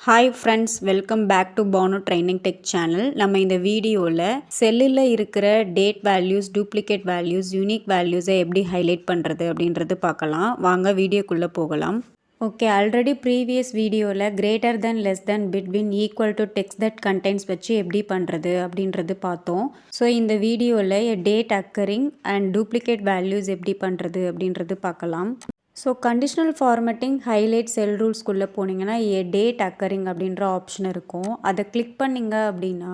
Hi friends, welcome back to Banu training tech channel. நம்ம இந்த வீடியோவில் செல்லில் இருக்கிற date values, duplicate values, unique வேல்யூஸை எப்படி ஹைலைட் பண்ணுறது அப்படின்றது பார்க்கலாம். வாங்க வீடியோக்குள்ளே போகலாம். ஓகே, ஆல்ரெடி ப்ரீவியஸ் வீடியோவில் greater than less than between equal to text that contents வச்சு எப்படி பண்ணுறது அப்படின்றது பார்த்தோம். ஸோ இந்த வீடியோவில் date occurring and duplicate values எப்படி பண்ணுறது அப்படின்றது பார்க்கலாம். So conditional formatting highlight cell ரூல்ஸ்குள்ளே போனீங்கன்னா டேட் அக்கரிங் அப்படின்ற ஆப்ஷன் இருக்கும். அதை கிளிக் பண்ணிங்க அப்படின்னா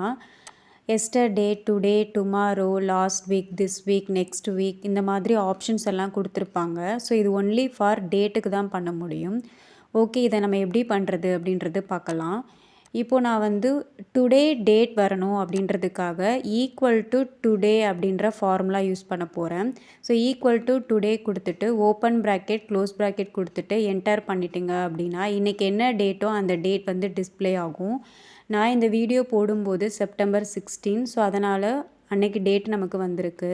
yesterday, today, tomorrow, last week, this week, next week இந்த மாதிரி ஆப்ஷன்ஸ் எல்லாம் கொடுத்துருப்பாங்க. ஸோ இது ஒன்லி ஃபார் டேட்டுக்கு தான் பண்ண முடியும். ஓகே, இதை நம்ம எப்படி பண்ணுறது அப்படின்றது பார்க்கலாம். இப்போது நான் டுடே டேட் வரணும் அப்படின்றதுக்காக ஈக்குவல் டு டுடே அப்படின்ற ஃபார்முலா யூஸ் பண்ண போகிறேன். ஸோ ஈக்குவல் டு டுடே கொடுத்துட்டு ஓப்பன் ப்ராக்கெட் க்ளோஸ் ப்ராக்கெட் கொடுத்துட்டு என்டர் பண்ணிட்டீங்க அப்படின்னா இன்றைக்கி என்ன டேட்டோ அந்த டேட் டிஸ்பிளே ஆகும். நான் இந்த வீடியோ போடும்போது செப்டம்பர் 16, ஸோ அதனால் அன்னைக்கு டேட் நமக்கு வந்திருக்கு.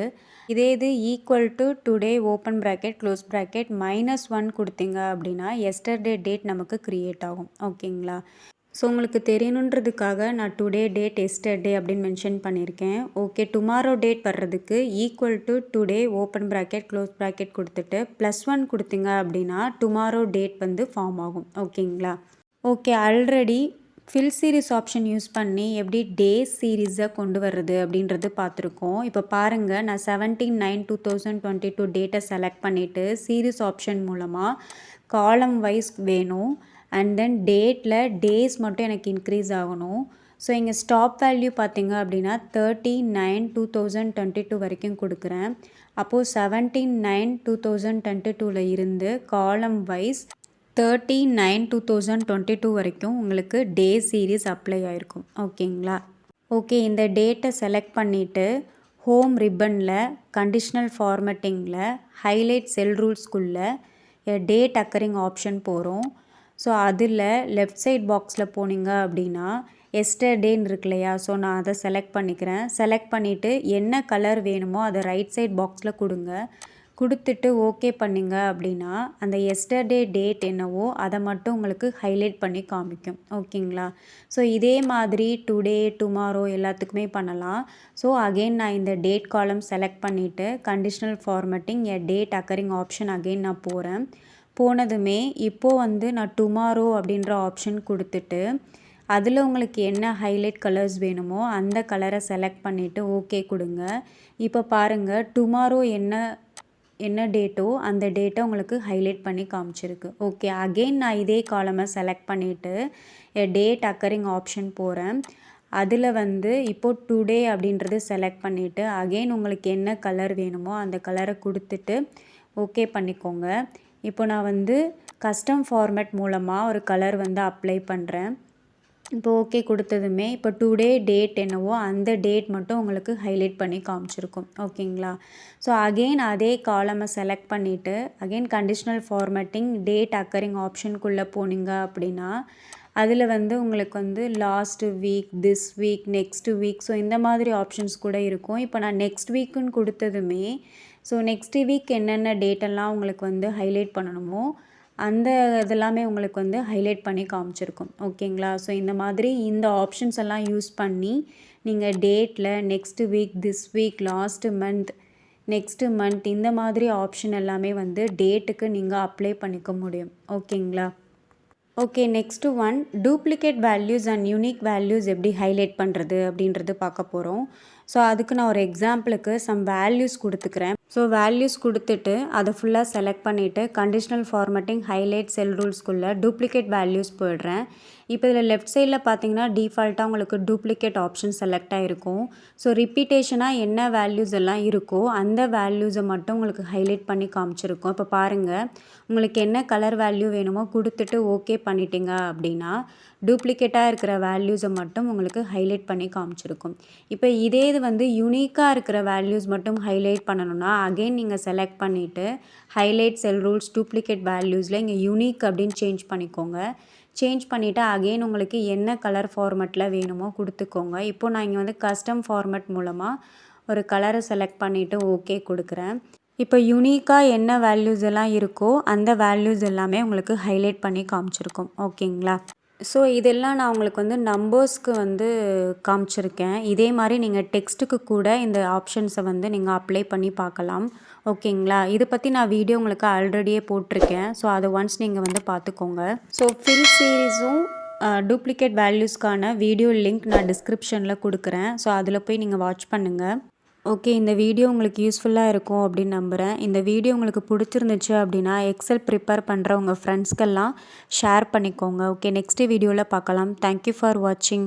இதே இது equal to today open bracket close bracket -1 கொடுத்தீங்க அப்படின்னா எஸ்டர்டே டேட் நமக்கு க்ரியேட் ஆகும். ஓகேங்களா? ஸோ உங்களுக்கு தெரியணுன்றதுக்காக நான் டுடே டேட் எஸ்டர்டே அப்படின்னு மென்ஷன் பண்ணியிருக்கேன். ஓகே, டுமாரோ டேட் வர்றதுக்கு equal to today open bracket close bracket கொடுத்துட்டு +1 கொடுத்தீங்க அப்படின்னா டுமாரோ டேட் ஃபார்ம் ஆகும். ஓகேங்களா? Okay, already fill series option use பண்ணி எப்படி டே சீரீஸை கொண்டு வர்றது அப்படின்றது பார்த்துருக்கோம். இப்போ பாருங்கள், நான் 17/9/2022 டேட்டை செலக்ட் பண்ணிவிட்டு சீரிஸ் ஆப்ஷன் மூலமாக காலம் வைஸ் வேணும். அண்ட் தென் டேட்டில் டேஸ் மட்டும் எனக்கு இன்க்ரீஸ் ஆகணும். ஸோ இங்கே ஸ்டாப் வேல்யூ பார்த்திங்க அப்படின்னா 30/9/2022 வரைக்கும் கொடுக்குறேன். அப்போது 17/9/2022 இருந்து காலம் வைஸ் 30/9/2022 வரைக்கும் உங்களுக்கு டே சீரீஸ் அப்ளை ஆகிருக்கும். ஓகேங்களா? ஓகே, இந்த டேட்டை செலக்ட் பண்ணிவிட்டு home ரிப்பனில் conditional ஃபார்மேட்டிங்கில் highlight cell ரூல்ஸ்குள்ளே date occurring option போகிறோம். ஸோ அதில் லெஃப்ட் சைட் பாக்ஸில் போனீங்க அப்படின்னா எஸ்டர்டேன்னு இருக்கு இல்லையா? ஸோ நான் அதை செலக்ட் பண்ணிக்கிறேன். செலக்ட் பண்ணிவிட்டு என்ன கலர் வேணுமோ அதை ரைட் சைட் பாக்ஸில் கொடுங்க. கொடுத்துட்டு ஓகே பண்ணிங்க அப்படின்னா அந்த எஸ்டர்டே டேட் என்னவோ அதை மட்டும் உங்களுக்கு ஹைலைட் பண்ணி காமிக்கும். ஓகேங்களா? ஸோ இதே மாதிரி டுடே, டுமாரோ எல்லாத்துக்குமே பண்ணலாம். ஸோ அகெயின் நான் இந்த டேட் காலம் செலக்ட் பண்ணிவிட்டு conditional formatting date occurring option again நான் போகிறேன். போனதுமே இப்போது நான் டுமாரோ அப்படின்ற ஆப்ஷன் கொடுத்துட்டு அதில் உங்களுக்கு என்ன ஹைலைட் கலர்ஸ் வேணுமோ அந்த கலரை செலக்ட் பண்ணிவிட்டு ஓகே கொடுங்க. இப்போ பாருங்கள், டுமாரோ என்ன டேட்டோ அந்த டேட்டை உங்களுக்கு ஹைலைட் பண்ணி காமிச்சிருக்கு. ஓகே, அகெயின் நான் இதே காலமை செலக்ட் பண்ணிவிட்டு டேட் அக்கரிங் ஆப்ஷன் போகிறேன். அதில் இப்போது டுடே அப்படின்றது செலக்ட் பண்ணிவிட்டு அகெயின் உங்களுக்கு என்ன கலர் வேணுமோ அந்த கலரை கொடுத்துட்டு ஓகே பண்ணிக்கோங்க. இப்போ நான் கஸ்டம் ஃபார்மேட் மூலமாக ஒரு கலர் அப்ளை பண்ணுறேன். இப்போ ஓகே கொடுத்ததுமே இப்போ டுடே டேட் என்னவோ அந்த டேட் மட்டும் உங்களுக்கு ஹைலைட் பண்ணி காமிச்சிருக்கும். ஓகேங்களா? ஸோ அகெயின் அதே காலமை செலக்ட் பண்ணிவிட்டு again conditional formatting date occurring ஆப்ஷனுக்குள்ளே போனீங்க அப்படின்னா அதில் உங்களுக்கு last week, this week, next week, so இந்த மாதிரி ஆப்ஷன்ஸ் கூட இருக்கும். இப்போ நான் நெக்ஸ்ட் வீக்குன்னு கொடுத்ததுமே ஸோ நெக்ஸ்ட் வீக் என்னென்ன டேட்டெல்லாம் உங்களுக்கு ஹைலைட் பண்ணணுமோ அந்த இதெல்லாமே உங்களுக்கு ஹைலைட் பண்ணி காமிச்சிருக்கும். ஓகேங்களா? ஸோ இந்த மாதிரி இந்த ஆப்ஷன்ஸ் எல்லாம் யூஸ் பண்ணி நீங்கள் டேட்டில் next week, this week, last month, next month இந்த மாதிரி ஆப்ஷன் எல்லாமே டேட்டுக்கு நீங்கள் அப்ளை பண்ணிக்க முடியும். ஓகேங்களா? Okay, next one duplicate values and unique values எப்படி ஹைலைட் பண்ணுறது அப்படின்றது பார்க்க போகிறோம். ஸோ அதுக்கு நான் ஒரு எக்ஸாம்பிளுக்கு வேல்யூஸ் கொடுத்துக்கிறேன். ஸோ வேல்யூஸ் கொடுத்துட்டு அதை ஃபுல்லாக செலக்ட் பண்ணிவிட்டு conditional formatting highlight cell ரூல்ஸ்குள்ளே duplicate values போயிடுறேன். இப்போ இதில் லெஃப்ட் சைடில் பார்த்தீங்கன்னா டிஃபால்ட்டாக உங்களுக்கு டூப்ளிகேட் ஆப்ஷன் செலக்ட் ஆகிருக்கும். ஸோ ரிப்பீட்டேஷனாக என்ன வேல்யூஸ் எல்லாம் இருக்கோ அந்த வேல்யூஸை மட்டும் உங்களுக்கு ஹைலைட் பண்ணி காமிச்சிருக்கும். இப்போ பாருங்கள், உங்களுக்கு என்ன கலர் வேல்யூ வேணுமோ கொடுத்துட்டு ஓகே பண்ணிட்டீங்க அப்படின்னா டூப்ளிகேட்டாக இருக்கிற வேல்யூஸை மட்டும் உங்களுக்கு ஹைலைட் பண்ணி காமிச்சிருக்கும். இப்போ இதே இது யூனிக்காக இருக்கிற வேல்யூஸ் மட்டும் ஹைலைட் பண்ணணும்னா அகெயின் நீங்கள் செலக்ட் பண்ணிவிட்டு ஹைலைட் செல் ரூல்ஸ் டூப்ளிகேட் வேல்யூஸில் இங்கே யூனிக் அப்படின்னு சேஞ்ச் பண்ணிக்கோங்க. சேஞ்ச் பண்ணிவிட்டு அகெயின் உங்களுக்கு என்ன கலர் ஃபார்மேட்டில் வேணுமோ கொடுத்துக்கோங்க. இப்போது நான் இங்கே கஸ்டம் ஃபார்மேட் மூலமாக ஒரு கலரை செலக்ட் பண்ணிவிட்டு ஓகே கொடுக்குறேன். இப்போ யூனிக்காக என்ன வேல்யூஸ் எல்லாம் இருக்கோ அந்த வேல்யூஸ் எல்லாமே உங்களுக்கு ஹைலைட் பண்ணி காமிச்சிருக்கும். ஓகேங்களா? ஸோ இதெல்லாம் நான் உங்களுக்கு வந்து நம்பர்ஸ்க்கு வந்து காமிச்சிருக்கேன். இதே மாதிரி நீங்கள் டெக்ஸ்ட்டுக்கு கூட இந்த ஆப்ஷன்ஸை வந்து நீங்கள் அப்ளை பண்ணி பார்க்கலாம். ஓகேங்களா? இதை பற்றி நான் வீடியோ உங்களுக்கு ஆல்ரெடியே போட்டிருக்கேன். ஸோ அதை ஒன்ஸ் நீங்கள் வந்து பார்த்துக்கோங்க. ஸோ ஃபில் சீரீஸும் டூப்ளிகேட் வேல்யூஸ்க்கான வீடியோ லிங்க் நான் டிஸ்கிரிப்ஷனில் கொடுக்குறேன். ஸோ அதில் போய் நீங்கள் வாட்ச் பண்ணுங்கள். ஓகே, இந்த வீடியோ உங்களுக்கு யூஸ்ஃபுல்லாக இருக்கும் அப்படின்னு நம்புகிறேன். இந்த வீடியோ உங்களுக்கு பிடிச்சிருந்துச்சு அப்படின்னா எக்ஸல் ப்ரிப்பேர் பண்ணுற உங்கள் ஃப்ரெண்ட்ஸ்க்கெல்லாம் ஷேர் பண்ணிக்கோங்க. ஓகே, நெக்ஸ்ட் வீடியோவில் பார்க்கலாம். தேங்க்யூ ஃபார் வாட்சிங்.